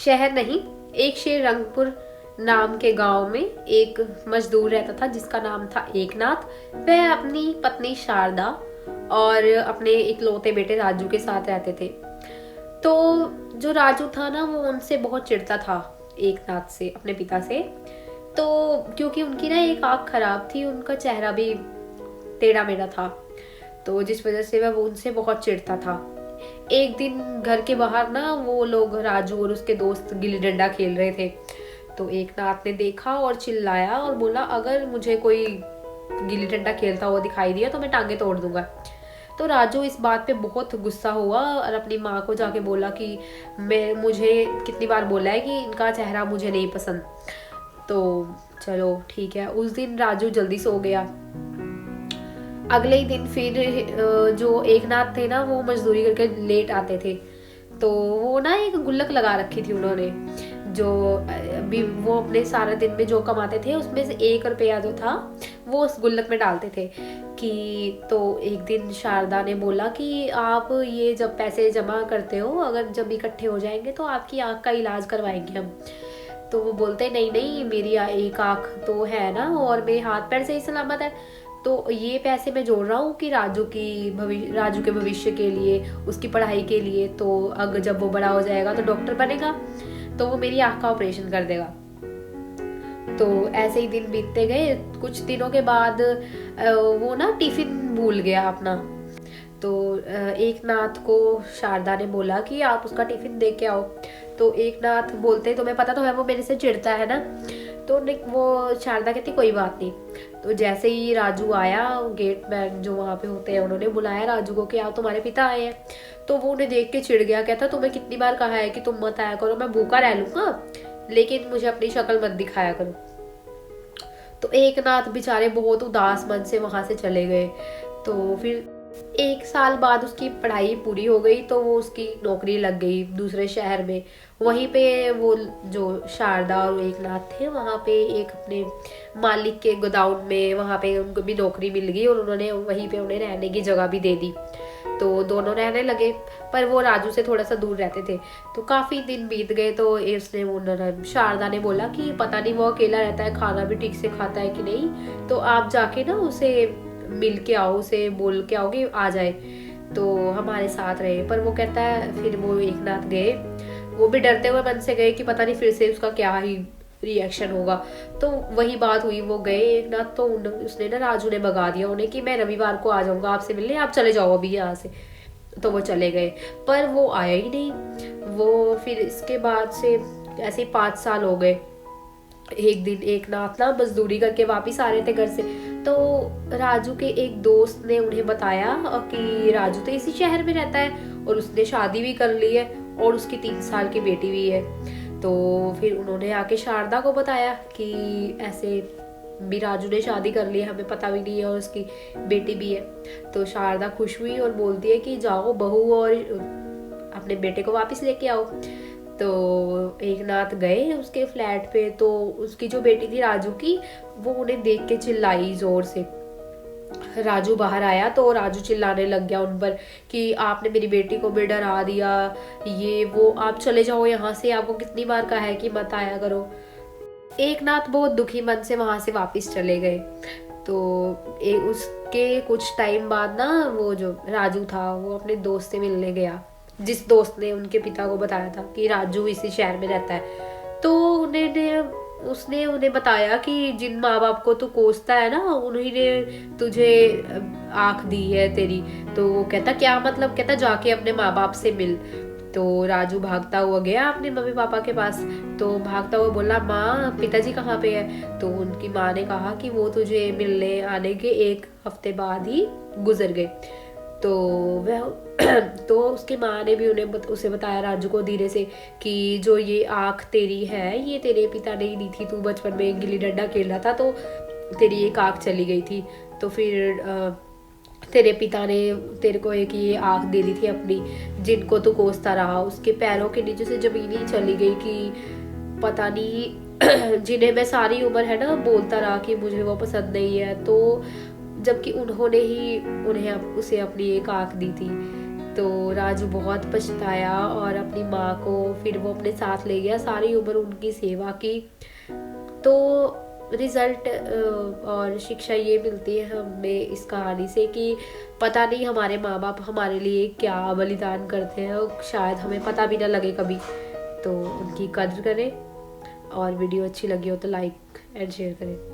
शहर नहीं, एक श्रीरंगपुर नाम के गांव में एक मजदूर रहता था जिसका नाम था एकनाथ। वह अपनी पत्नी शारदा और अपने इकलौते बेटे राजू के साथ रहते थे। तो जो राजू था ना, वो उनसे बहुत चिढ़ता था, एकनाथ से, अपने पिता से। तो क्योंकि उनकी ना एक आंख खराब थी, उनका चेहरा भी टेढ़ा मेढ़ा था, तो जिस वजह से वह उनसे बहुत चिढ़ता था। एक दिन घर के बाहर ना वो लोग, राजू और उसके दोस्त, गिल्ली डंडा खेल रहे थे। तो एकनाथ ने देखा और चिल्लाया और बोला, अगर मुझे कोई गिल्ली डंडा खेलता हुआ दिखाई दिया तो मैं टांगे तोड़ दूंगा। तो राजू इस बात पे बहुत गुस्सा हुआ और अपनी माँ को जाके बोला कि मुझे कितनी बार बोला है कि इनका चेहरा मुझे नहीं पसंद। तो चलो ठीक है, उस दिन राजू जल्दी सो गया। अगले ही दिन फिर जो एकनाथ थे ना, वो मजदूरी करके लेट आते थे। तो वो ना एक गुल्लक लगा रखी थी उन्होंने, जो अभी वो अपने सारे दिन में जो कमाते थे उसमें से 1 रुपया जो था वो उस गुल्लक में डालते थे। कि तो एक दिन शारदा ने बोला कि आप ये जब पैसे जमा करते हो, अगर जब इकट्ठे हो जाएंगे तो आपकी आँख का इलाज करवाएंगे हम। तो वो बोलते, नहीं नहीं, मेरी एक आँख तो है ना और मेरे हाथ पैर से ही सलामत है, तो ये पैसे मैं जोड़ रहा हूँ कि राजू के भविष्य के लिए, उसकी पढ़ाई के लिए। तो अगर जब वो बड़ा हो जाएगा तो डॉक्टर बनेगा, तो वो मेरी आँख का ऑपरेशन कर देगा। तो ऐसे ही दिन बीतते गए। कुछ दिनों के बाद वो ना टिफिन भूल गया अपना। तो एकनाथ को शारदा ने बोला कि आप उसका टिफिन दे के आओ। तो एकनाथ बोलते, तुम्हें पता तो है वो मेरे से चिढ़ता है ना। तो वो शारदा कहती, कोई बात नहीं। तो जैसे ही राजू आया, गेट मैन जो वहाँ पे होते हैं उन्होंने बुलाया राजू को कि आप, तुम्हारे पिता आए हैं। तो वो उन्हें देख के चिढ़ गया, कहता, तुम्हें कितनी बार कहा है कि तुम मत आया करो, मैं भूखा रह लूंगा, लेकिन मुझे अपनी शक्ल मत दिखाया करो। तो एकनाथ बेचारे बहुत उदास मन से वहां से चले गए। तो फिर 1 साल बाद उसकी पढ़ाई पूरी हो गई, तो वो उसकी नौकरी लग गई दूसरे शहर में। वहीं पे वो जो शारदा और एकनाथ थे, वहाँ पे एक अपने मालिक के गोदाउन में, वहाँ पे उनको भी नौकरी मिल गई और उन्होंने वहीं पे उन्हें रहने की जगह भी दे दी। तो दोनों रहने लगे, पर वो राजू से थोड़ा सा दूर रहते थे। तो काफी दिन बीत गए। तो उसने शारदा ने बोला कि पता नहीं वो अकेला रहता है, खाना भी ठीक से खाता है कि नहीं, तो आप जाके ना उसे मिल के आओ, उसे बोल के आओ कि आ जाए, तो हमारे साथ रहे। पर वो कहता है, फिर वो एकनाथ गए, वो भी डरते हुए मन से गए कि पता नहीं फिर से उसका क्या ही रिएक्शन होगा। तो वही बात हुई, वो गए एकनाथ। तो उसने ना, राजू ने भगा दिया उन्हें कि मैं रविवार को आ जाऊंगा आपसे मिलने, आप चले जाओ अभी यहाँ से। तो वो चले गए, पर वो आया ही नहीं। वो फिर इसके बाद से ऐसे ही 5 साल हो गए। एक दिन एकनाथ ना मजदूरी करके वापिस आ रहे थे घर से। तो राजू के एक दोस्त ने उन्हें बताया कि राजू तो इसी शहर में रहता है और उसने शादी भी कर ली है और उसकी 3 साल की बेटी भी है। तो फिर उन्होंने आके शारदा को बताया कि ऐसे भी राजू ने शादी कर ली है, हमें पता भी नहीं है, और उसकी बेटी भी है। तो शारदा खुश हुई और बोलती है कि जाओ बहू और अपने बेटे को वापस लेके आओ। तो एकनाथ गए उसके फ्लैट पे। तो उसकी जो बेटी थी राजू की, वो उन्हें देख के चिल्लाई जोर से। राजू बाहर आया तो राजू चिल्लाने लग गया उन पर कि आपने मेरी बेटी को भी डरा दिया, ये वो, आप चले जाओ यहाँ से, आपको कितनी बार कहा है कि मत आया करो। एकनाथ बहुत दुखी मन से वहां से वापस चले गए। तो उसके कुछ टाइम बाद ना, वो जो राजू था वो अपने दोस्त से मिलने गया, जिस दोस्त ने उनके पिता को बताया था कि राजू इसी शहर में रहता है। तो उसने उन्हें बताया कि जिन माँ बाप को तू कोसता है ना, उन्हीं ने तुझे आँख दी है तेरी। तो वो कहता, क्या मतलब? कहता, जाके अपने माँ बाप से मिल। तो राजू भागता हुआ गया अपने मम्मी पापा के पास। तो भागता हुआ बोला, माँ पिताजी कहाँ पे है? तो उनकी माँ ने कहा कि वो तुझे मिलने आने के 1 हफ्ते बाद ही गुजर गए। तो वह तो उसकी माँ ने भी उसे बताया, राजू को, धीरे से, कि जो ये आँख तेरी है ये तेरे पिता ने ही दी थी, तू बचपन में गिल्ली डंडा खेल रहा था तो तेरी एक आँख चली गई थी। तो फिर तेरे पिता ने तेरे को एक ये आँख दे दी थी अपनी, जिनको तू कोसता रहा। उसके पैरों के नीचे से जमीन ही चली गई कि पता नहीं जिन्हें मैं सारी उम्र है ना बोलता रहा कि मुझे वो पसंद नहीं है, तो जबकि उन्होंने ही उसे अपनी एक आँख दी थी। तो राजू बहुत पछताया और अपनी माँ को फिर वो अपने साथ ले गया, सारी उम्र उनकी सेवा की। तो रिजल्ट और शिक्षा ये मिलती है हमें इस कहानी से कि पता नहीं हमारे माँ बाप हमारे लिए क्या बलिदान करते हैं, और शायद हमें पता भी ना लगे कभी। तो उनकी कद्र करें, और वीडियो अच्छी लगी हो तो लाइक एंड शेयर करें।